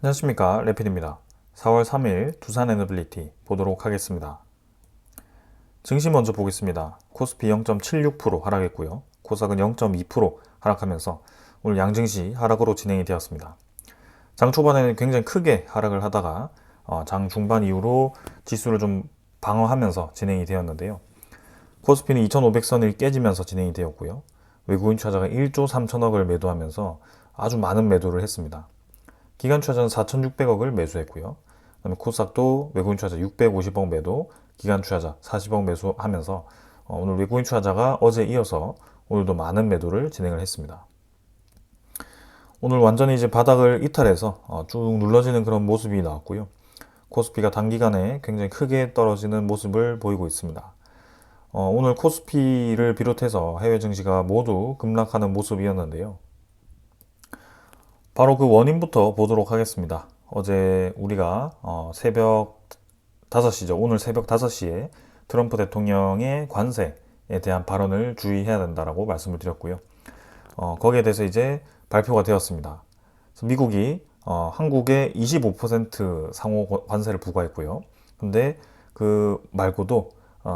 안녕하십니까, 레필입니다. 4월 3일 두산 에너빌리티 보도록 하겠습니다. 증시 먼저 보겠습니다. 코스피 0.76% 하락했고요. 코스닥은 0.2% 하락하면서 오늘 양증시 하락으로 진행이 되었습니다. 장 초반에는 굉장히 크게 하락을 하다가 장 중반 이후로 지수를 좀 방어하면서 진행이 되었는데요. 코스피는 2500선을 깨지면서 진행이 되었고요. 외국인 투자자가 1조 3천억을 매도하면서 아주 많은 매도를 했습니다. 기관 투자자는 4,600억을 매수했고요. 그다음에 코스닥도 외국인 투자자 650억 매도, 기관 투자자 40억 매수하면서 오늘 외국인 투자자가 어제 이어서 오늘도 많은 매도를 진행을 했습니다. 오늘 완전히 이제 바닥을 이탈해서 쭉 눌러지는 그런 모습이 나왔고요. 코스피가 단기간에 굉장히 크게 떨어지는 모습을 보이고 있습니다. 오늘 코스피를 비롯해서 해외 증시가 모두 급락하는 모습이었는데요. 바로 그 원인부터 보도록 하겠습니다. 어제 우리가 새벽 5시죠. 오늘 새벽 5시에 트럼프 대통령의 관세에 대한 발언을 주의해야 된다라고 말씀을 드렸고요. 거기에 대해서 이제 발표가 되었습니다. 그래서 미국이 한국에 25% 상호 관세를 부과했고요. 근데 그 말고도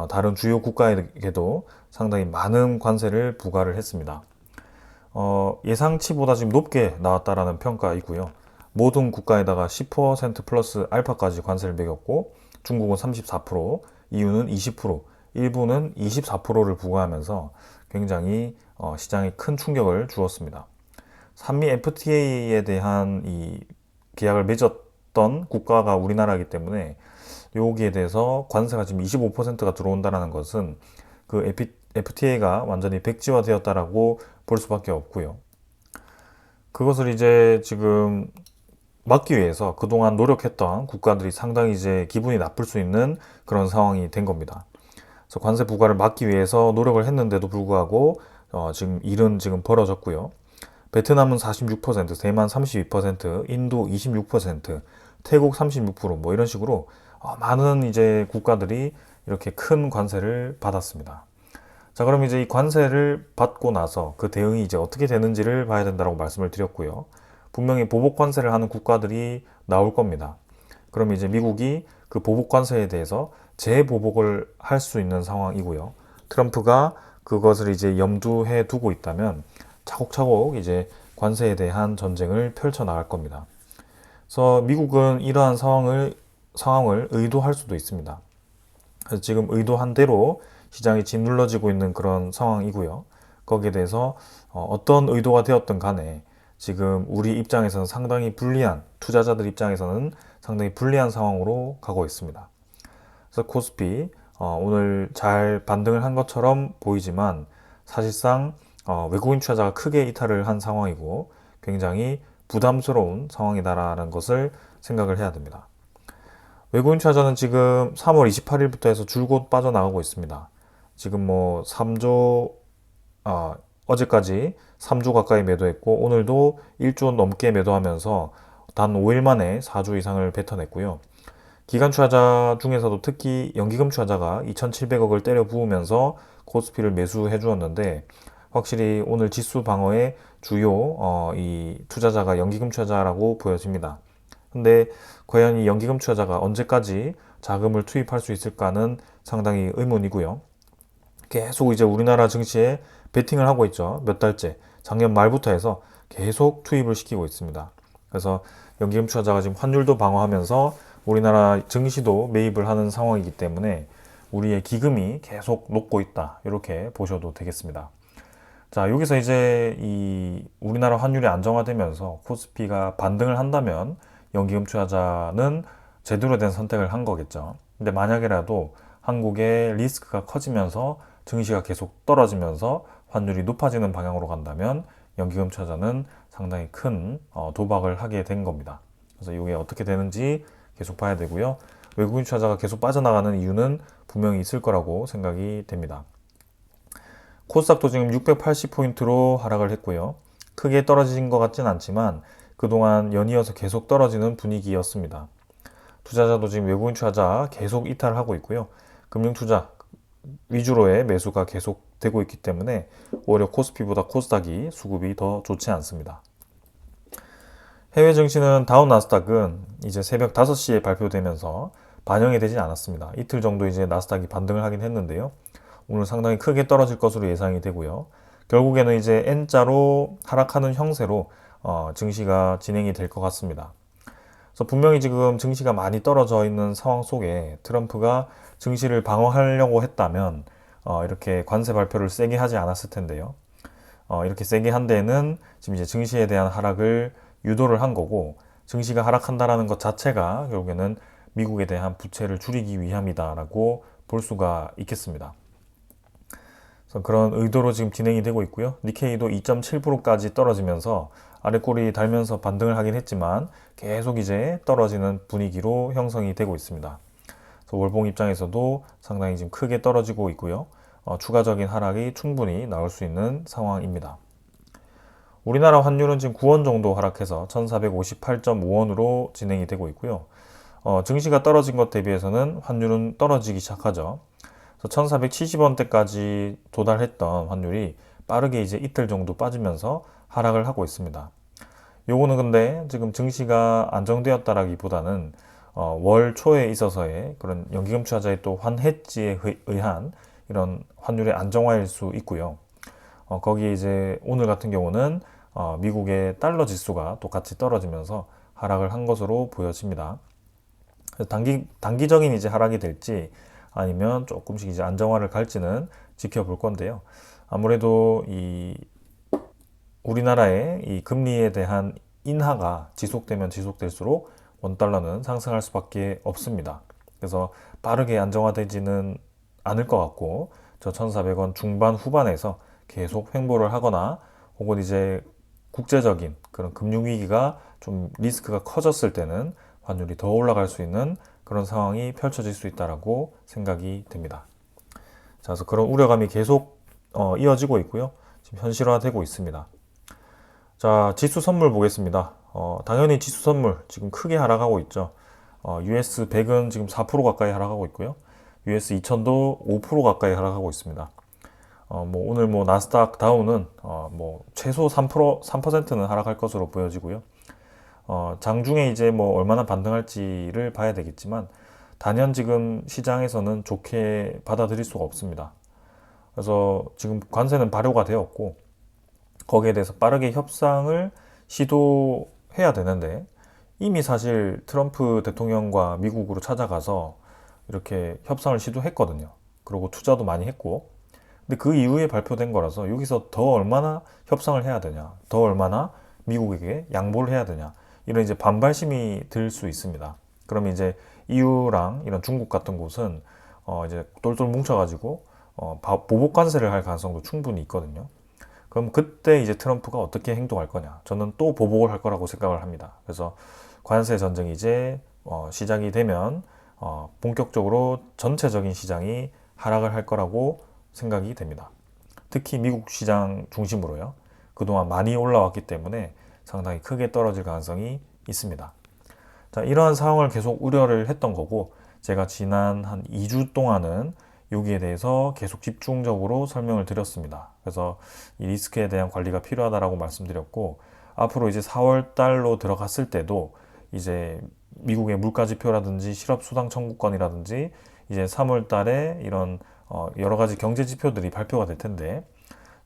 다른 주요 국가에게도 상당히 많은 관세를 부과를 했습니다. 예상치보다 지금 높게 나왔다라는 평가이고요. 모든 국가에다가 10% 플러스 알파까지 관세를 매겼고 중국은 34%, EU는 20%, 일본은 24%를 부과하면서 굉장히 시장에 큰 충격을 주었습니다. 한미 FTA에 대한 이 계약을 맺었던 국가가 우리나라이기 때문에 여기에 대해서 관세가 지금 25%가 들어온다는 것은 그 FTA가 완전히 백지화되었다라고 볼 수밖에 없고요. 그것을 이제 지금 막기 위해서 그동안 노력했던 국가들이 상당히 이제 기분이 나쁠 수 있는 그런 상황이 된 겁니다. 그래서 관세 부과를 막기 위해서 노력을 했는데도 불구하고 지금 일은 지금 벌어졌고요. 베트남은 46%, 대만 32%, 인도 26%, 태국 36%뭐 이런 식으로 많은 이제 국가들이 이렇게 큰 관세를 받았습니다. 자, 그럼 이제 이 관세를 받고 나서 그 대응이 이제 어떻게 되는지를 봐야 된다고 말씀을 드렸고요. 분명히 보복 관세를 하는 국가들이 나올 겁니다. 그럼 이제 미국이 그 보복 관세에 대해서 재보복을 할 수 있는 상황이고요. 트럼프가 그것을 이제 염두해 두고 있다면 차곡차곡 이제 관세에 대한 전쟁을 펼쳐 나갈 겁니다. 그래서 미국은 이러한 상황을 의도할 수도 있습니다. 그래서 지금 의도한 대로 시장이 짓눌러지고 있는 그런 상황이고요. 거기에 대해서 어떤 의도가 되었든 간에 지금 우리 입장에서는 상당히 불리한, 투자자들 입장에서는 상당히 불리한 상황으로 가고 있습니다. 그래서 코스피 오늘 잘 반등을 한 것처럼 보이지만 사실상 외국인 투자자가 크게 이탈을 한 상황이고 굉장히 부담스러운 상황이다라는 것을 생각을 해야 됩니다. 외국인 투자자는 지금 3월 28일부터 해서 줄곧 빠져나가고 있습니다. 지금 뭐 3조, 어제까지 3조 가까이 매도했고, 오늘도 1조 넘게 매도하면서 단 5일 만에 4조 이상을 뱉어냈고요. 기관 투자자 중에서도 특히 연기금 투자자가 2,700억을 때려 부으면서 코스피를 매수해 주었는데, 확실히 오늘 지수 방어의 주요 이 투자자가 연기금 투자자라고 보여집니다. 근데 과연 이 연기금 투자자가 언제까지 자금을 투입할 수 있을까는 상당히 의문이고요. 계속 이제 우리나라 증시에 베팅을 하고 있죠. 몇 달째. 작년 말부터 해서 계속 투입을 시키고 있습니다. 그래서 연기금 투자자가 지금 환율도 방어하면서 우리나라 증시도 매입을 하는 상황이기 때문에 우리의 기금이 계속 녹고 있다. 이렇게 보셔도 되겠습니다. 자, 여기서 이제 이 우리나라 환율이 안정화되면서 코스피가 반등을 한다면 연기금 투자자는 제대로 된 선택을 한 거겠죠. 근데 만약에라도 한국의 리스크가 커지면서 증시가 계속 떨어지면서 환율이 높아지는 방향으로 간다면 연기금 투자자는 상당히 큰 도박을 하게 된 겁니다. 그래서 이게 어떻게 되는지 계속 봐야 되고요. 외국인 투자자가 계속 빠져나가는 이유는 분명히 있을 거라고 생각이 됩니다. 코스닥도 지금 680포인트로 하락을 했고요. 크게 떨어진 것 같진 않지만 그동안 연이어서 계속 떨어지는 분위기였습니다. 투자자도 지금 외국인 투자자 계속 이탈을 하고 있고요. 금융 투자 위주로의 매수가 계속 되고 있기 때문에 오히려 코스피보다 코스닥이 수급이 더 좋지 않습니다. 해외 증시는 다우 나스닥은 이제 새벽 5시에 발표되면서 반영이 되진 않았습니다. 이틀 정도 이제 나스닥이 반등을 하긴 했는데요. 오늘 상당히 크게 떨어질 것으로 예상이 되고요. 결국에는 이제 N자로 하락하는 형세로 증시가 진행이 될 것 같습니다. 그래서 분명히 지금 증시가 많이 떨어져 있는 상황 속에 트럼프가 증시를 방어하려고 했다면 이렇게 관세 발표를 세게 하지 않았을 텐데요. 이렇게 세게 한 데에는 지금 이제 증시에 대한 하락을 유도를 한 거고, 증시가 하락한다라는 것 자체가 결국에는 미국에 대한 부채를 줄이기 위함이다라고 볼 수가 있겠습니다. 그래서 그런 의도로 지금 진행이 되고 있고요. 니케이도 2.7%까지 떨어지면서 아래꼬리 달면서 반등을 하긴 했지만 계속 이제 떨어지는 분위기로 형성이 되고 있습니다. 그래서 월봉 입장에서도 상당히 지금 크게 떨어지고 있고요. 추가적인 하락이 충분히 나올 수 있는 상황입니다. 우리나라 환율은 지금 9원 정도 하락해서 1458.5원으로 진행이 되고 있고요. 증시가 떨어진 것 대비해서는 환율은 떨어지기 시작하죠. 그래서 1470원대까지 도달했던 환율이 빠르게 이제 이틀 정도 빠지면서 하락을 하고 있습니다. 요거는 근데 지금 증시가 안정되었다라기보다는 월 초에 있어서의 그런 연기금투자자의 또 환해지에 의한 이런 환율의 안정화일 수 있고요. 거기에 이제 오늘 같은 경우는 미국의 달러 지수가 또 같이 떨어지면서 하락을 한 것으로 보여집니다. 단기적인 이제 하락이 될지 아니면 조금씩 이제 안정화를 갈지는 지켜볼 건데요. 아무래도 이 우리나라의 이 금리에 대한 인하가 지속되면 지속될수록 원달러는 상승할 수밖에 없습니다. 그래서 빠르게 안정화되지는 않을 것 같고, 저 1,400원 중반 후반에서 계속 횡보를 하거나 혹은 이제 국제적인 그런 금융위기가 좀 리스크가 커졌을 때는 환율이 더 올라갈 수 있는 그런 상황이 펼쳐질 수 있다라고 생각이 됩니다. 자, 그래서 그런 우려감이 계속 이어지고 있고요. 지금 현실화되고 있습니다. 자, 지수 선물 보겠습니다. 당연히 지수 선물 지금 크게 하락하고 있죠. US 100은 지금 4% 가까이 하락하고 있고요. US 2000도 5% 가까이 하락하고 있습니다. 뭐 오늘 뭐 나스닥 다우는 뭐 최소 3%는 하락할 것으로 보여지고요. 장중에 이제 뭐 얼마나 반등할지를 봐야 되겠지만 단연 지금 시장에서는 좋게 받아들일 수가 없습니다. 그래서 지금 관세는 발효가 되었고 거기에 대해서 빠르게 협상을 시도해야 되는데 이미 사실 트럼프 대통령과 미국으로 찾아가서 이렇게 협상을 시도했거든요. 그리고 투자도 많이 했고, 근데 그 이후에 발표된 거라서 여기서 더 얼마나 협상을 해야 되냐, 더 얼마나 미국에게 양보를 해야 되냐, 이런 이제 반발심이 들 수 있습니다. 그러면 이제 EU랑 이런 중국 같은 곳은 이제 똘똘 뭉쳐가지고 보복 관세를 할 가능성도 충분히 있거든요. 그럼 그때 이제 트럼프가 어떻게 행동할 거냐? 저는 또 보복을 할 거라고 생각을 합니다. 그래서 관세 전쟁이 이제 시작이 되면 본격적으로 전체적인 시장이 하락을 할 거라고 생각이 됩니다. 특히 미국 시장 중심으로요. 그동안 많이 올라왔기 때문에 상당히 크게 떨어질 가능성이 있습니다. 자, 이러한 상황을 계속 우려를 했던 거고, 제가 지난 한 2주 동안은 여기에 대해서 계속 집중적으로 설명을 드렸습니다. 그래서 이 리스크에 대한 관리가 필요하다라고 말씀드렸고, 앞으로 이제 4월 달로 들어갔을 때도 이제 미국의 물가 지표라든지 실업 수당 청구권이라든지 이제 3월 달에 이런 여러 가지 경제 지표들이 발표가 될 텐데,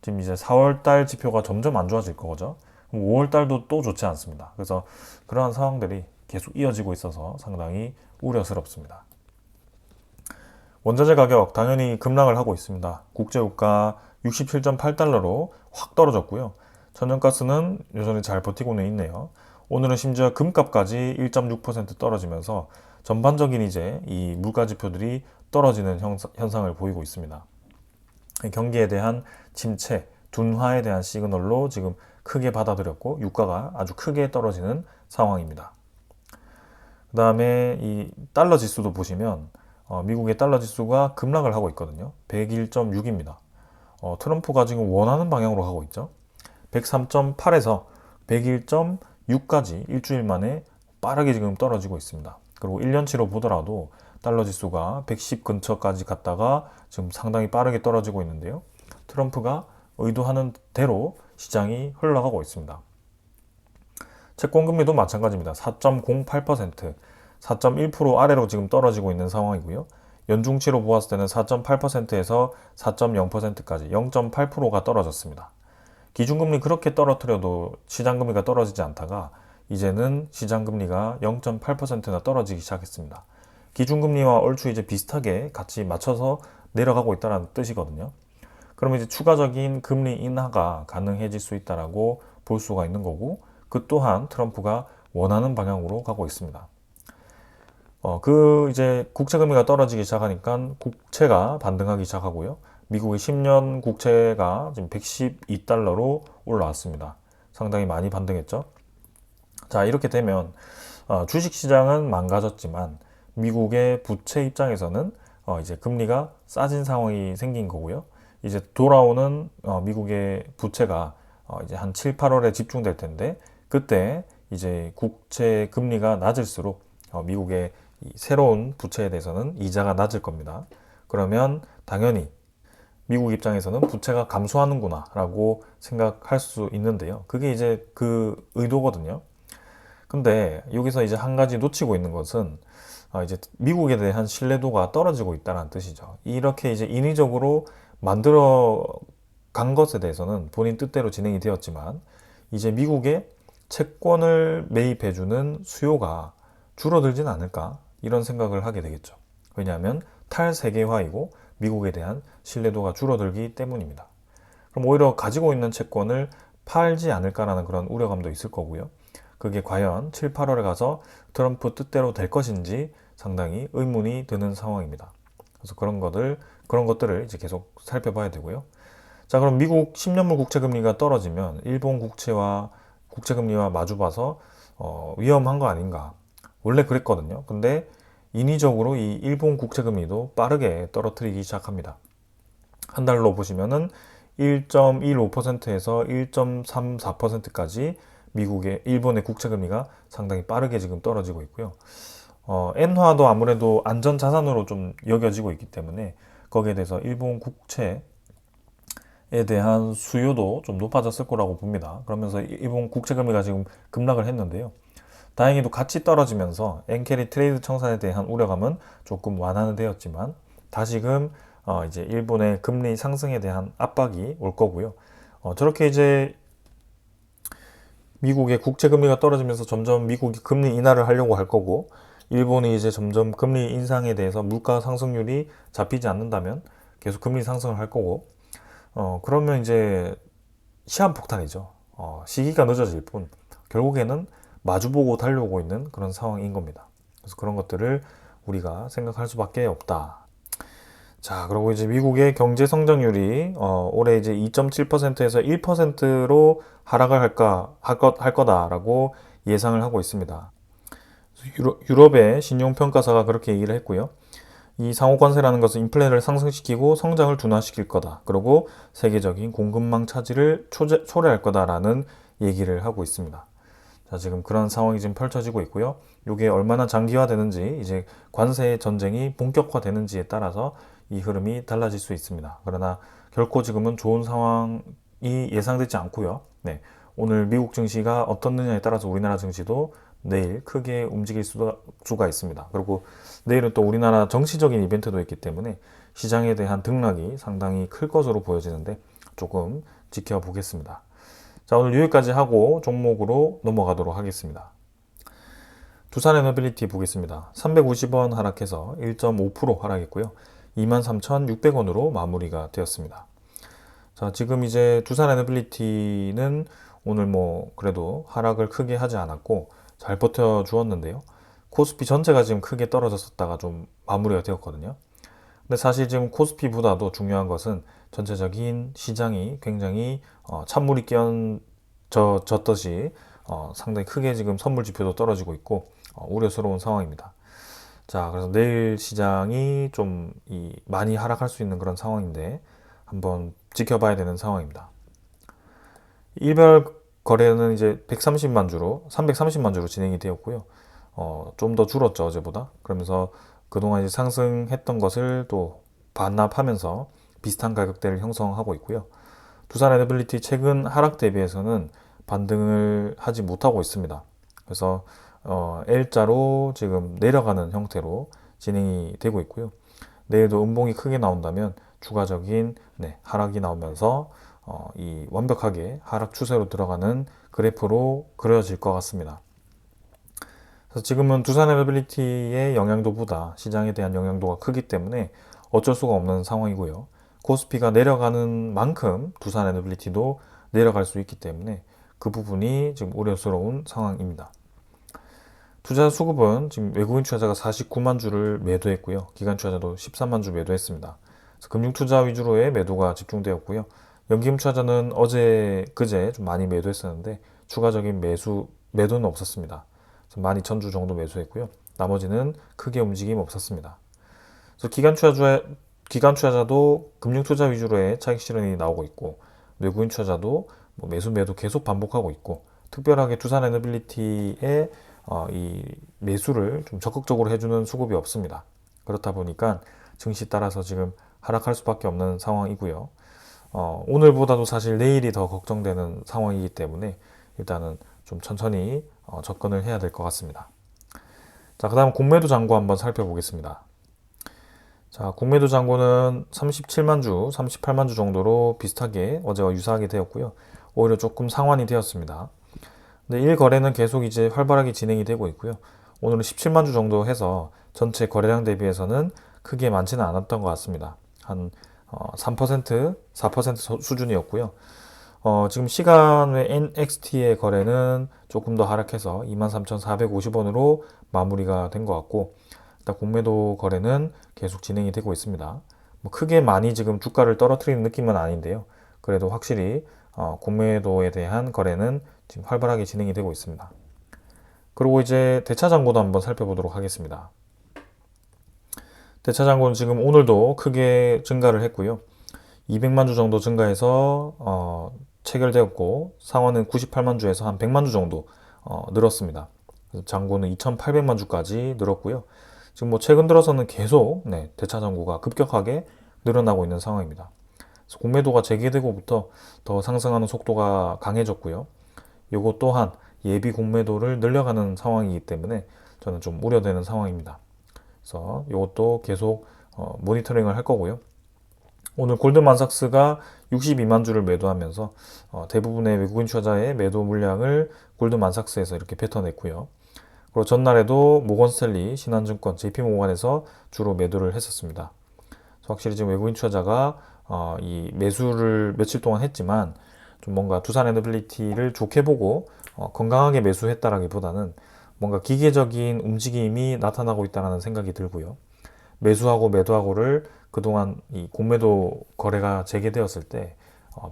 지금 이제 4월 달 지표가 점점 안 좋아질 거죠. 5월 달도 또 좋지 않습니다. 그래서 그러한 상황들이 계속 이어지고 있어서 상당히 우려스럽습니다. 원자재 가격 당연히 급락을 하고 있습니다. 국제유가 67.8달러로 확 떨어졌고요. 천연가스는 여전히 잘 버티고는 있네요. 오늘은 심지어 금값까지 1.6% 떨어지면서 전반적인 이제 이 물가 지표들이 떨어지는 현상을 보이고 있습니다. 경기에 대한 침체, 둔화에 대한 시그널로 지금 크게 받아들였고 유가가 아주 크게 떨어지는 상황입니다. 그 다음에 이 달러 지수도 보시면 미국의 달러 지수가 급락을 하고 있거든요. 101.6입니다. 트럼프가 지금 원하는 방향으로 가고 있죠. 103.8에서 101.6까지 일주일 만에 빠르게 지금 떨어지고 있습니다. 그리고 1년치로 보더라도 달러 지수가 110 근처까지 갔다가 지금 상당히 빠르게 떨어지고 있는데요. 트럼프가 의도하는 대로 시장이 흘러가고 있습니다. 채권 금리도 마찬가지입니다. 4.08%, 4.1% 아래로 지금 떨어지고 있는 상황이고요. 연중치로 보았을 때는 4.8%에서 4.0%까지 0.8%가 떨어졌습니다. 기준금리 그렇게 떨어뜨려도 시장금리가 떨어지지 않다가 이제는 시장금리가 0.8%나 떨어지기 시작했습니다. 기준금리와 얼추 이제 비슷하게 같이 맞춰서 내려가고 있다는 뜻이거든요. 그러면 이제 추가적인 금리 인하가 가능해질 수 있다라고 볼 수가 있는 거고, 그 또한 트럼프가 원하는 방향으로 가고 있습니다. 이제 국채금리가 떨어지기 시작하니까 국채가 반등하기 시작하고요. 미국의 10년 국채가 지금 112달러로 올라왔습니다. 상당히 많이 반등했죠. 자, 이렇게 되면 주식시장은 망가졌지만 미국의 부채 입장에서는 이제 금리가 싸진 상황이 생긴 거고요. 이제 돌아오는 미국의 부채가 이제 한 7, 8월에 집중될 텐데, 그때 이제 국채 금리가 낮을수록 미국의 이 새로운 부채에 대해서는 이자가 낮을 겁니다. 그러면 당연히 미국 입장에서는 부채가 감소하는구나 라고 생각할 수 있는데요. 그게 이제 그 의도거든요. 근데 여기서 이제 한 가지 놓치고 있는 것은 이제 미국에 대한 신뢰도가 떨어지고 있다는 뜻이죠. 이렇게 이제 인위적으로 만들어 간 것에 대해서는 본인 뜻대로 진행이 되었지만, 이제 미국의 채권을 매입해주는 수요가 줄어들진 않을까, 이런 생각을 하게 되겠죠. 왜냐하면 탈세계화이고 미국에 대한 신뢰도가 줄어들기 때문입니다. 그럼 오히려 가지고 있는 채권을 팔지 않을까라는 그런 우려감도 있을 거고요. 그게 과연 7, 8월에 가서 트럼프 뜻대로 될 것인지 상당히 의문이 드는 상황입니다. 그래서 그런 것들을 이제 계속 살펴봐야 되고요. 자, 그럼 미국 10년물 국채금리가 떨어지면 일본 국채금리와 마주봐서 위험한 거 아닌가? 원래 그랬거든요. 근데 인위적으로 이 일본 국채금리도 빠르게 떨어뜨리기 시작합니다. 한 달로 보시면은 1.15%에서 1.34%까지 일본의 국채금리가 상당히 빠르게 지금 떨어지고 있고요. 엔화도 아무래도 안전자산으로 좀 여겨지고 있기 때문에 거기에 대해서 일본 국채에 대한 수요도 좀 높아졌을 거라고 봅니다. 그러면서 일본 국채금리가 지금 급락을 했는데요. 다행히도 같이 떨어지면서 엔캐리 트레이드 청산에 대한 우려감은 조금 완화는 되었지만 다시금 이제 일본의 금리 상승에 대한 압박이 올 거고요. 저렇게 이제 미국의 국채 금리가 떨어지면서 점점 미국이 금리 인하를 하려고 할 거고, 일본이 이제 점점 금리 인상에 대해서 물가 상승률이 잡히지 않는다면 계속 금리 상승을 할 거고, 그러면 이제 시한폭탄이죠. 시기가 늦어질 뿐 결국에는 마주보고 달려오고 있는 그런 상황인 겁니다. 그래서 그런 것들을 우리가 생각할 수밖에 없다. 자, 그리고 이제 미국의 경제 성장률이 올해 이제 2.7%에서 1%로 하락을 할 거다라고 예상을 하고 있습니다. 유럽의 신용평가사가 그렇게 얘기를 했고요. 이 상호관세라는 것은 인플레를 상승시키고 성장을 둔화시킬 거다. 그리고 세계적인 공급망 차질을 초래할 거다라는 얘기를 하고 있습니다. 자, 지금 그런 상황이 지금 펼쳐지고 있고요. 이게 얼마나 장기화되는지, 이제 관세 전쟁이 본격화되는지에 따라서 이 흐름이 달라질 수 있습니다. 그러나 결코 지금은 좋은 상황이 예상되지 않고요. 네, 오늘 미국 증시가 어떻느냐에 따라서 우리나라 증시도 내일 크게 움직일 수가 있습니다. 그리고 내일은 또 우리나라 정치적인 이벤트도 있기 때문에 시장에 대한 등락이 상당히 클 것으로 보여지는데 조금 지켜보겠습니다. 자, 오늘 여기까지 하고 종목으로 넘어가도록 하겠습니다. 두산에너빌리티 보겠습니다. 350원 하락해서 1.5% 하락했고요. 23,600원으로 마무리가 되었습니다. 자, 지금 이제 두산에너빌리티는 오늘 그래도 하락을 크게 하지 않았고 잘 버텨 주었는데요. 코스피 전체가 지금 크게 떨어졌었다가 좀 마무리가 되었거든요. 근데 사실 지금 코스피보다도 중요한 것은 전체적인 시장이 굉장히 찬물이 끼얹어졌듯이 상당히 크게 지금 선물 지표도 떨어지고 있고 우려스러운 상황입니다. 자, 그래서 내일 시장이 좀 많이 하락할 수 있는 그런 상황인데 한번 지켜봐야 되는 상황입니다. 일별 거래는 이제 130만 주로 330만 주로 진행이 되었고요. 좀 더 줄었죠, 어제보다. 그러면서 그동안 이제 상승했던 것을 또 반납하면서 비슷한 가격대를 형성하고 있고요. 두산에너빌리티 최근 하락 대비해서는 반등을 하지 못하고 있습니다. 그래서 L자로 지금 내려가는 형태로 진행이 되고 있고요. 내일도 음봉이 크게 나온다면 추가적인 하락이 나오면서 이 완벽하게 하락 추세로 들어가는 그래프로 그려질 것 같습니다. 그래서 지금은 두산 에너빌리티의 영향도보다 시장에 대한 영향도가 크기 때문에 어쩔 수가 없는 상황이고요. 코스피가 내려가는 만큼 두산 에너빌리티도 내려갈 수 있기 때문에 그 부분이 지금 우려스러운 상황입니다. 투자 수급은 지금 외국인 투자자가 49만 주를 매도했고요. 기관 투자자도 13만 주 매도했습니다. 그래서 금융 투자 위주로의 매도가 집중되었고요. 연기금 투자자는 어제 그제 좀 많이 매도했었는데 추가적인 매도는 없었습니다. 12,000주 정도 매수했고요. 나머지는 크게 움직임 없었습니다. 그래서 기관 투자자도 금융 투자 위주로의 차익 실현이 나오고 있고 외국인 투자자도 매도 계속 반복하고 있고 특별하게 두산 에너빌리티의 이 매수를 좀 적극적으로 해주는 수급이 없습니다. 그렇다 보니까 증시 따라서 지금 하락할 수밖에 없는 상황이고요. 오늘보다도 사실 내일이 더 걱정되는 상황이기 때문에 일단은 좀 천천히 접근을 해야 될 것 같습니다. 자, 그 다음 공매도 잔고 한번 살펴보겠습니다. 자, 공매도 잔고는 37만 주, 38만 주 정도로 비슷하게 어제와 유사하게 되었고요. 오히려 조금 상환이 되었습니다. 근데 1거래는 계속 이제 활발하게 진행이 되고 있고요. 오늘은 17만 주 정도 해서 전체 거래량 대비해서는 크게 많지는 않았던 것 같습니다. 한 3%, 4% 수준이었고요. 지금 시간의 NXT의 거래는 조금 더 하락해서 23,450원으로 마무리가 된 것 같고 일단 공매도 거래는 계속 진행이 되고 있습니다. 크게 많이 지금 주가를 떨어뜨리는 느낌은 아닌데요. 그래도 확실히 공매도에 대한 거래는 지금 활발하게 진행이 되고 있습니다. 그리고 이제 대차잔고도 한번 살펴보도록 하겠습니다. 대차잔고는 지금 오늘도 크게 증가를 했고요. 200만 주 정도 증가해서 체결되었고 상환은 98만 주에서 한 100만 주 정도 늘었습니다. 그래서 잔고는 2,800만 주까지 늘었고요. 지금 최근 들어서는 계속 대차잔고가 급격하게 늘어나고 있는 상황입니다. 그래서 공매도가 재개되고부터 더 상승하는 속도가 강해졌고요. 이것 또한 예비 공매도를 늘려가는 상황이기 때문에 저는 좀 우려되는 상황입니다. 그래서 이것도 계속 모니터링을 할 거고요. 오늘 골드만삭스가 62만 주를 매도하면서 대부분의 외국인 투자자의 매도 물량을 골드만삭스에서 이렇게 뱉어냈고요. 그리고 전날에도 모건스탠리, 신한증권, JP모건에서 주로 매도를 했었습니다. 확실히 지금 외국인 투자자가 이 매수를 며칠 동안 했지만 좀 뭔가 두산 에너빌리티를 좋게 보고 건강하게 매수했다라기보다는 뭔가 기계적인 움직임이 나타나고 있다는 생각이 들고요. 매수하고 매도하고를 그동안 이 공매도 거래가 재개되었을 때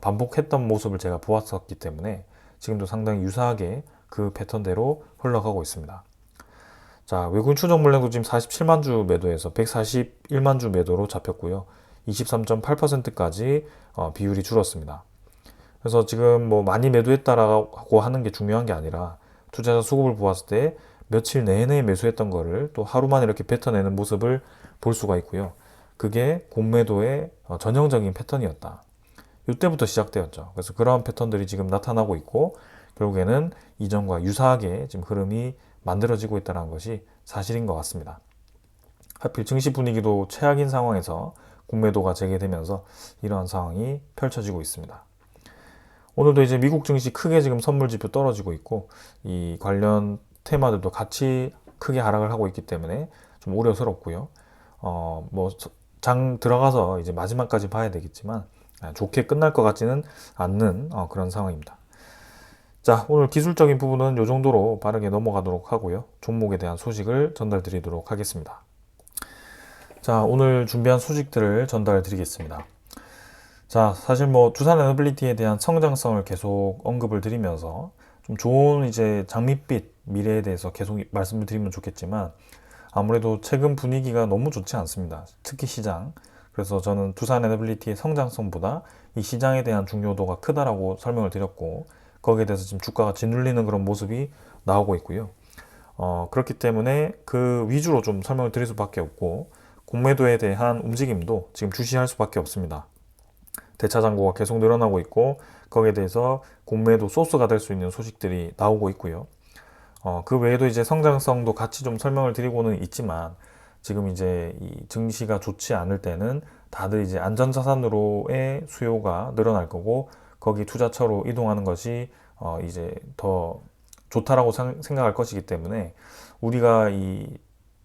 반복했던 모습을 제가 보았었기 때문에 지금도 상당히 유사하게 그 패턴대로 흘러가고 있습니다. 자, 외국인 추정 물량도 지금 47만 주 매도해서 141만 주 매도로 잡혔고요. 23.8%까지 비율이 줄었습니다. 그래서 지금 많이 매도했다라고 하는 게 중요한 게 아니라 투자자 수급을 보았을 때 며칠 내내 매수했던 거를 또 하루 만에 이렇게 뱉어내는 모습을 볼 수가 있고요. 그게 공매도의 전형적인 패턴이었다. 이때부터 시작되었죠. 그래서 그러한 패턴들이 지금 나타나고 있고 결국에는 이전과 유사하게 지금 흐름이 만들어지고 있다는 것이 사실인 것 같습니다. 하필 증시 분위기도 최악인 상황에서 공매도가 재개되면서 이러한 상황이 펼쳐지고 있습니다. 오늘도 이제 미국 증시 크게 지금 선물 지표 떨어지고 있고 이 관련 테마들도 같이 크게 하락을 하고 있기 때문에 좀 우려스럽고요. 장 들어가서 이제 마지막까지 봐야 되겠지만 좋게 끝날 것 같지는 않는 그런 상황입니다. 자, 오늘 기술적인 부분은 이 정도로 빠르게 넘어가도록 하고요. 종목에 대한 소식을 전달 드리도록 하겠습니다. 자, 오늘 준비한 소식들을 전달 드리겠습니다. 자, 사실 두산 에너빌리티에 대한 성장성을 계속 언급을 드리면서 좀 좋은 이제 장밋빛 미래에 대해서 계속 말씀을 드리면 좋겠지만 아무래도 최근 분위기가 너무 좋지 않습니다. 특히 시장. 그래서 저는 두산 에너빌리티의 성장성보다 이 시장에 대한 중요도가 크다라고 설명을 드렸고 거기에 대해서 지금 주가가 짓눌리는 그런 모습이 나오고 있고요. 그렇기 때문에 그 위주로 좀 설명을 드릴 수밖에 없고 공매도에 대한 움직임도 지금 주시할 수밖에 없습니다. 대차 잔고가 계속 늘어나고 있고 거기에 대해서 공매도 소스가 될 수 있는 소식들이 나오고 있고요. 그 외에도 이제 성장성도 같이 좀 설명을 드리고는 있지만 지금 이제 이 증시가 좋지 않을 때는 다들 이제 안전자산으로의 수요가 늘어날 거고 거기 투자처로 이동하는 것이 이제 더 좋다라고 생각할 것이기 때문에 우리가 이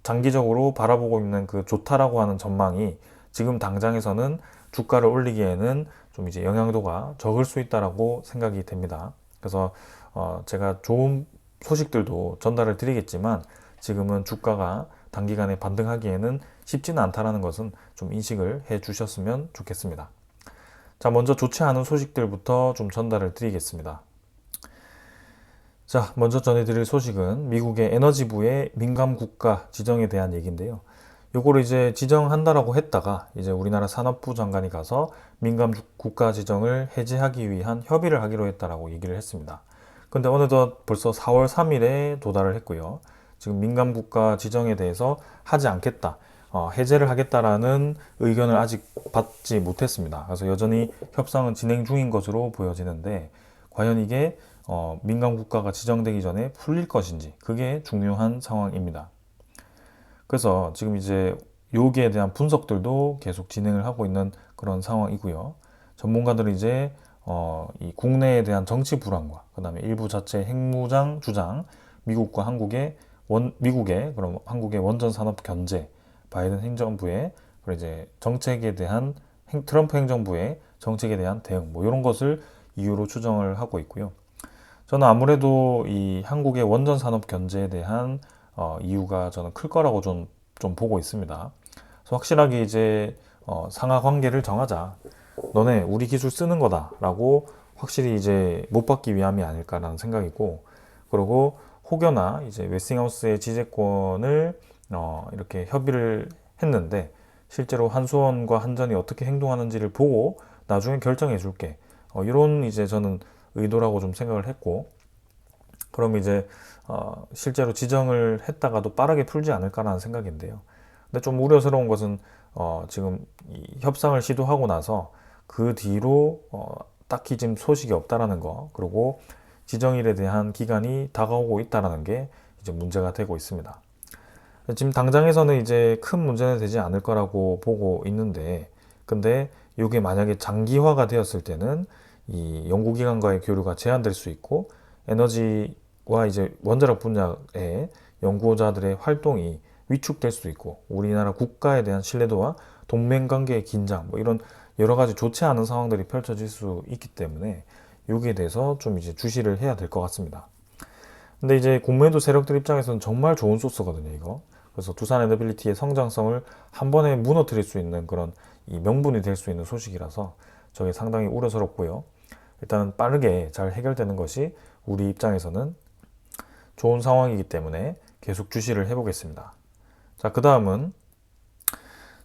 장기적으로 바라보고 있는 그 좋다라고 하는 전망이 지금 당장에서는 주가를 올리기에는 좀 이제 영향도가 적을 수 있다라고 생각이 됩니다. 그래서 제가 좋은 소식들도 전달을 드리겠지만 지금은 주가가 단기간에 반등하기에는 쉽지는 않다라는 것은 좀 인식을 해 주셨으면 좋겠습니다. 자, 먼저 좋지 않은 소식들부터 좀 전달을 드리겠습니다. 자, 먼저 전해드릴 소식은 미국의 에너지부의 민감 국가 지정에 대한 얘기인데요. 요거를 이제 지정한다라고 했다가 이제 우리나라 산업부 장관이 가서 민감 국가 지정을 해제하기 위한 협의를 하기로 했다라고 얘기를 했습니다. 근데 어느덧 벌써 4월 3일에 도달을 했고요. 지금 민감 국가 지정에 대해서 하지 않겠다, 해제를 하겠다라는 의견을 아직 받지 못했습니다. 그래서 여전히 협상은 진행 중인 것으로 보여지는데 과연 이게 민감 국가가 지정되기 전에 풀릴 것인지 그게 중요한 상황입니다. 그래서 지금 이제 여기에 대한 분석들도 계속 진행을 하고 있는 그런 상황이고요. 전문가들은 이제 이 국내에 대한 정치 불안과 그다음에 일부 자체 핵무장 주장, 미국과 미국의 그럼 한국의 원전 산업 견제, 바이든 행정부의 그리고 이제 정책에 대한 트럼프 행정부의 정책에 대한 대응 뭐 이런 것을 이유로 추정을 하고 있고요. 저는 아무래도 이 한국의 원전 산업 견제에 대한 이유가 저는 클 거라고 좀 보고 있습니다. 그래서 확실하게 이제 상하 관계를 정하자. 너네 우리 기술 쓰는 거다라고 확실히 이제 못 받기 위함이 아닐까라는 생각이고, 그리고 혹여나 이제 웨스팅하우스의 지재권을 이렇게 협의를 했는데 실제로 한수원과 한전이 어떻게 행동하는지를 보고 나중에 결정해 줄게. 이런 이제 저는 의도라고 좀 생각을 했고, 그럼 이제 실제로 지정을 했다가도 빠르게 풀지 않을까라는 생각인데요. 근데 좀 우려스러운 것은 지금 이 협상을 시도하고 나서 그 뒤로 딱히 지금 소식이 없다라는 거, 그리고 지정일에 대한 기간이 다가오고 있다라는 게 이제 문제가 되고 있습니다. 지금 당장에서는 이제 큰 문제는 되지 않을 거라고 보고 있는데, 근데 이게 만약에 장기화가 되었을 때는 이 연구기관과의 교류가 제한될 수 있고 에너지와 이제 원자력 분야의 연구자들의 활동이 위축될 수 있고 우리나라 국가에 대한 신뢰도와 동맹관계의 긴장 뭐 이런 여러 가지 좋지 않은 상황들이 펼쳐질 수 있기 때문에 여기에 대해서 좀 이제 주시를 해야 될 것 같습니다. 근데 이제 공매도 세력들 입장에서는 정말 좋은 소스거든요, 이거. 그래서 두산 에너빌리티의 성장성을 한 번에 무너뜨릴 수 있는 그런 이 명분이 될 수 있는 소식이라서 저게 상당히 우려스럽고요. 일단은 빠르게 잘 해결되는 것이 우리 입장에서는 좋은 상황이기 때문에 계속 주시를 해보겠습니다. 자, 그 다음은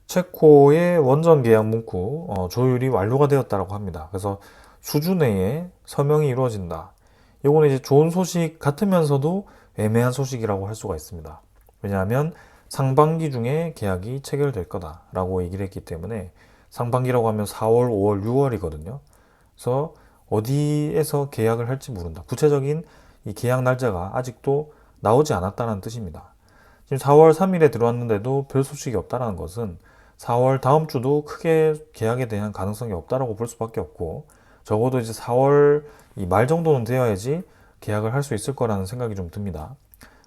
체코의 원전 계약 문구 조율이 완료가 되었다고 합니다. 그래서 수주 내에 서명이 이루어진다. 이거는 이제 좋은 소식 같으면서도 애매한 소식이라고 할 수가 있습니다. 왜냐하면 상반기 중에 계약이 체결될 거다라고 얘기를 했기 때문에 상반기라고 하면 4월, 5월, 6월이거든요. 그래서 어디에서 계약을 할지 모른다. 구체적인 이 계약 날짜가 아직도 나오지 않았다는 뜻입니다. 지금 4월 3일에 들어왔는데도 별 소식이 없다는 것은 4월 다음 주도 크게 계약에 대한 가능성이 없다라고 볼 수밖에 없고, 적어도 이제 4월 이 말 정도는 되어야지 계약을 할 수 있을 거라는 생각이 좀 듭니다.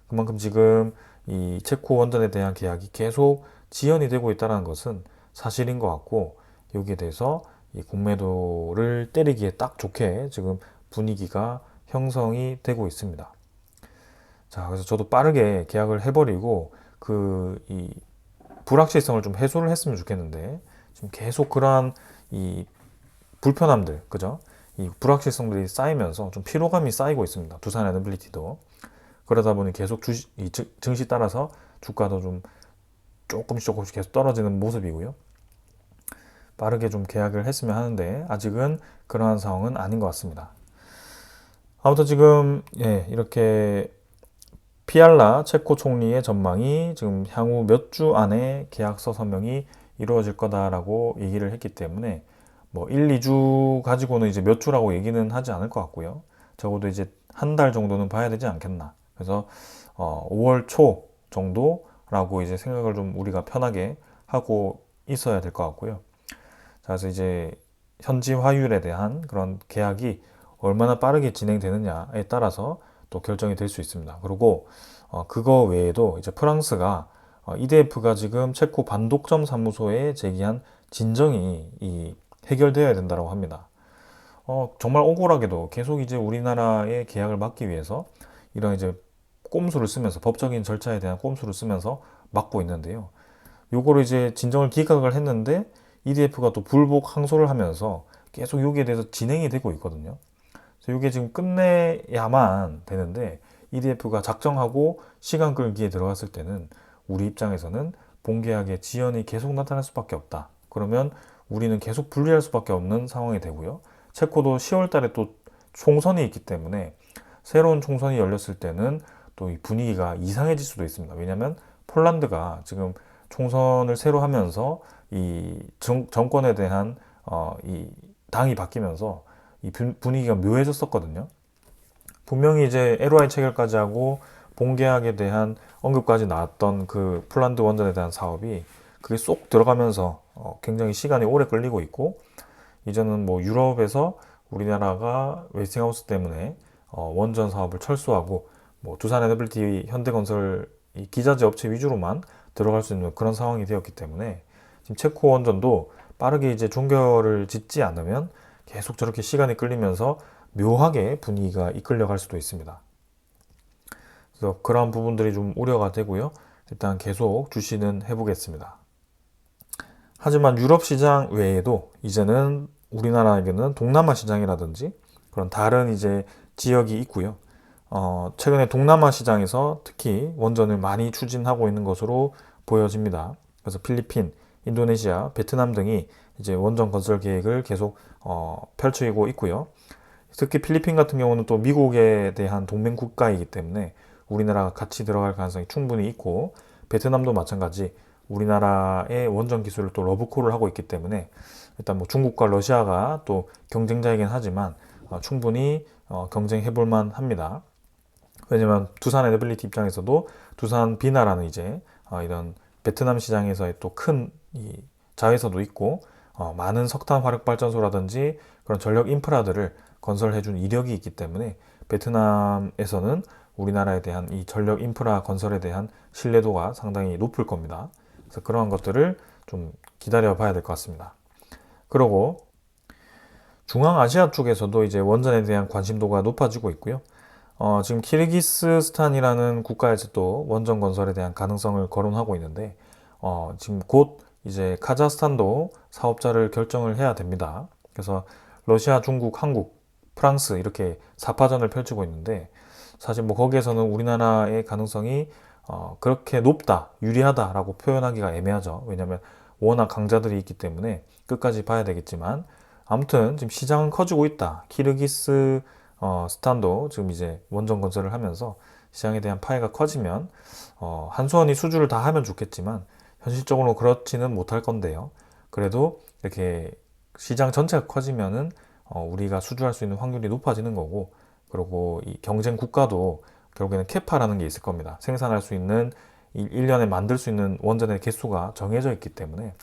그만큼 지금 이 체코 원전에 대한 계약이 계속 지연이 되고 있다는 것은 사실인 것 같고, 여기에 대해서 이 공매도를 때리기에 딱 좋게 지금 분위기가 형성이 되고 있습니다. 자, 그래서 저도 빠르게 계약을 해버리고 이 불확실성을 좀 해소를 했으면 좋겠는데 지금 계속 그러한 이 불편함들, 그죠? 이 불확실성들이 쌓이면서 좀 피로감이 쌓이고 있습니다. 두산 에너빌리티도. 그러다 보니 계속 증시 따라서 주가도 좀 조금씩 계속 떨어지는 모습이고요. 빠르게 좀 계약을 했으면 하는데 아직은 그러한 상황은 아닌 것 같습니다. 아무튼 지금 이렇게 피알라 체코 총리의 전망이 지금 향후 몇 주 안에 계약서 서명이 이루어질 거다라고 얘기를 했기 때문에 뭐 1, 2주 가지고는 이제 몇 주라고 얘기는 하지 않을 것 같고요. 적어도 이제 한 달 정도는 봐야 되지 않겠나. 그래서 5월 초 정도라고 이제 생각을 좀 우리가 편하게 하고 있어야 될 것 같고요. 자, 그래서 이제 현지 화율에 대한 그런 계약이 얼마나 빠르게 진행되느냐에 따라서 또 결정이 될 수 있습니다. 그리고 그거 외에도 이제 프랑스가 EDF가 지금 체코 반독점 사무소에 제기한 진정이 해결되어야 된다고 합니다. 정말 억울하게도 계속 이제 우리나라의 계약을 막기 위해서 이런 이제 꼼수를 쓰면서 법적인 절차에 대한 꼼수를 쓰면서 막고 있는데요. 요거를 이제 진정을 기각을 했는데 EDF가 또 불복 항소를 하면서 계속 여기에 대해서 진행이 되고 있거든요. 그래서 이게 지금 끝내야만 되는데 EDF가 작정하고 시간 끌기에 들어갔을 때는 우리 입장에서는 본계약의 지연이 계속 나타날 수밖에 없다. 그러면 우리는 계속 불리할 수밖에 없는 상황이 되고요. 체코도 10월 달에 또 총선이 있기 때문에 새로운 총선이 열렸을 때는 또 이 분위기가 이상해질 수도 있습니다. 왜냐하면 폴란드가 지금 총선을 새로 하면서 이 정권에 대한 이 당이 바뀌면서 이 분위기가 묘해졌었거든요. 분명히 이제 LOI 체결까지 하고 본계약에 대한 언급까지 나왔던 그 폴란드 원전에 대한 사업이 그게 쏙 들어가면서 굉장히 시간이 오래 끌리고 있고, 이제는 뭐 유럽에서 우리나라가 웨스팅하우스 때문에 원전 사업을 철수하고 뭐 두산에너빌리티, 현대건설 이 기자재 업체 위주로만 들어갈 수 있는 그런 상황이 되었기 때문에 지금 체코 원전도 빠르게 이제 종결을 짓지 않으면 계속 저렇게 시간이 끌리면서 묘하게 분위기가 이끌려갈 수도 있습니다. 그래서 그러한 부분들이 좀 우려가 되고요. 일단 계속 주시는 해보겠습니다. 하지만 유럽 시장 외에도 이제는 우리나라에게는 동남아 시장이라든지 그런 다른 이제 지역이 있고요. 최근에 동남아 시장에서 특히 원전을 많이 추진하고 있는 것으로 보여집니다. 그래서 필리핀, 인도네시아, 베트남 등이 이제 원전 건설 계획을 계속 펼치고 있고요. 특히 필리핀 같은 경우는 또 미국에 대한 동맹 국가이기 때문에 우리나라가 같이 들어갈 가능성이 충분히 있고, 베트남도 마찬가지 우리나라의 원전 기술을 또 러브콜을 하고 있기 때문에 일단 뭐 중국과 러시아가 또 경쟁자이긴 하지만 충분히 경쟁해 볼 만합니다. 왜냐면 두산 에너빌리티 입장에서도 두산 비나라는 이제 이런 베트남 시장에서의 또 큰 자회사도 있고 많은 석탄 화력 발전소라든지 그런 전력 인프라들을 건설해 준 이력이 있기 때문에 베트남에서는 우리나라에 대한 이 전력 인프라 건설에 대한 신뢰도가 상당히 높을 겁니다. 그래서 그러한 것들을 좀 기다려 봐야 될 것 같습니다. 그리고 중앙아시아 쪽에서도 이제 원전에 대한 관심도가 높아지고 있고요. 지금 키르기스스탄이라는 국가에서 또 원전 건설에 대한 가능성을 거론하고 있는데, 지금 곧 이제 카자흐스탄도 사업자를 결정을 해야 됩니다. 그래서 러시아, 중국, 한국, 프랑스 이렇게 4파전을 펼치고 있는데, 사실 뭐 거기에서는 우리나라의 가능성이 그렇게 높다, 유리하다라고 표현하기가 애매하죠. 왜냐하면 워낙 강자들이 있기 때문에 끝까지 봐야 되겠지만, 아무튼 지금 시장은 커지고 있다. 키르기스 스탄도 지금 이제 원전 건설을 하면서 시장에 대한 파이가 커지면 한수원이 수주를 다 하면 좋겠지만 현실적으로 그렇지는 못할 건데요. 그래도 이렇게 시장 전체가 커지면은 우리가 수주할 수 있는 확률이 높아지는 거고, 그리고 이 경쟁 국가도 결국에는 캐파라는 게 있을 겁니다. 생산할 수 있는 1년에 만들 수 있는 원전의 개수가 정해져 있기 때문에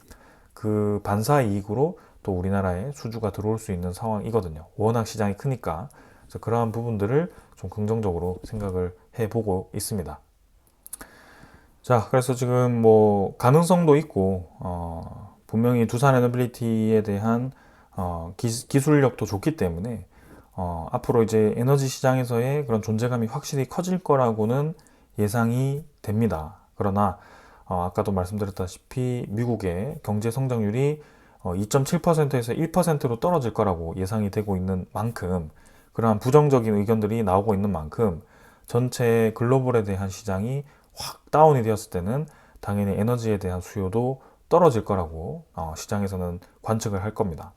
그 반사 이익으로 또 우리나라에 수주가 들어올 수 있는 상황이거든요. 워낙 시장이 크니까. 그래서 그러한 부분들을 좀 긍정적으로 생각을 해보고 있습니다. 자, 그래서 지금 뭐 가능성도 있고 분명히 두산 에너빌리티에 대한 기술력도 좋기 때문에 앞으로 이제 에너지 시장에서의 그런 존재감이 확실히 커질 거라고는 예상이 됩니다. 그러나 아까도 말씀드렸다시피 미국의 경제 성장률이 2.7%에서 1%로 떨어질 거라고 예상이 되고 있는 만큼, 그러한 부정적인 의견들이 나오고 있는 만큼 전체 글로벌에 대한 시장이 확 다운이 되었을 때는 당연히 에너지에 대한 수요도 떨어질 거라고 시장에서는 관측을 할 겁니다.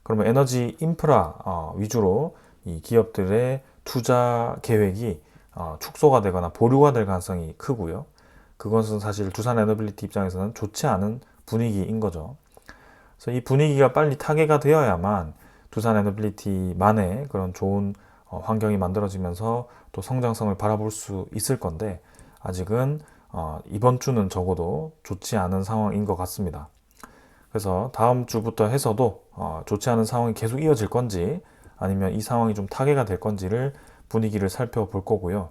그러면 에너지 인프라 위주로 이 기업들의 투자 계획이 축소가 되거나 보류가 될 가능성이 크고요. 그것은 사실 두산 에너빌리티 입장에서는 좋지 않은 분위기인 거죠. 그래서 이 분위기가 빨리 타개가 되어야만 두산 에너빌리티만의 그런 좋은 환경이 만들어지면서 또 성장성을 바라볼 수 있을 건데 아직은 이번 주는 적어도 좋지 않은 상황인 것 같습니다. 그래서 다음 주부터 해서도 좋지 않은 상황이 계속 이어질 건지 아니면 이 상황이 좀 타개가 될 건지를 분위기를 살펴볼 거고요.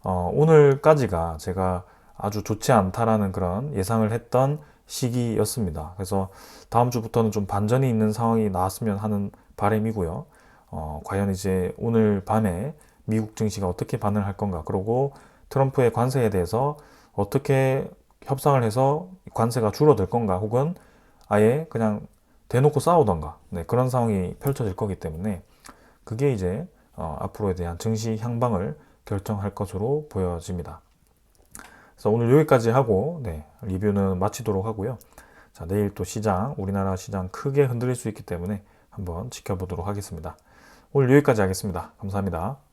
오늘까지가 제가 아주 좋지 않다라는 그런 예상을 했던 시기였습니다. 그래서 다음 주부터는 좀 반전이 있는 상황이 나왔으면 하는 바람이고요. 과연 이제 오늘 밤에 미국 증시가 어떻게 반응을 할 건가, 그리고 트럼프의 관세에 대해서 어떻게 협상을 해서 관세가 줄어들 건가, 혹은 아예 그냥 대놓고 싸우던가, 네, 그런 상황이 펼쳐질 거기 때문에 그게 이제 앞으로에 대한 증시 향방을 결정할 것으로 보여집니다. 그래서 오늘 여기까지 하고 네, 리뷰는 마치도록 하고요. 자, 내일 또 시장, 우리나라 시장 크게 흔들릴 수 있기 때문에 한번 지켜보도록 하겠습니다. 오늘 여기까지 하겠습니다. 감사합니다.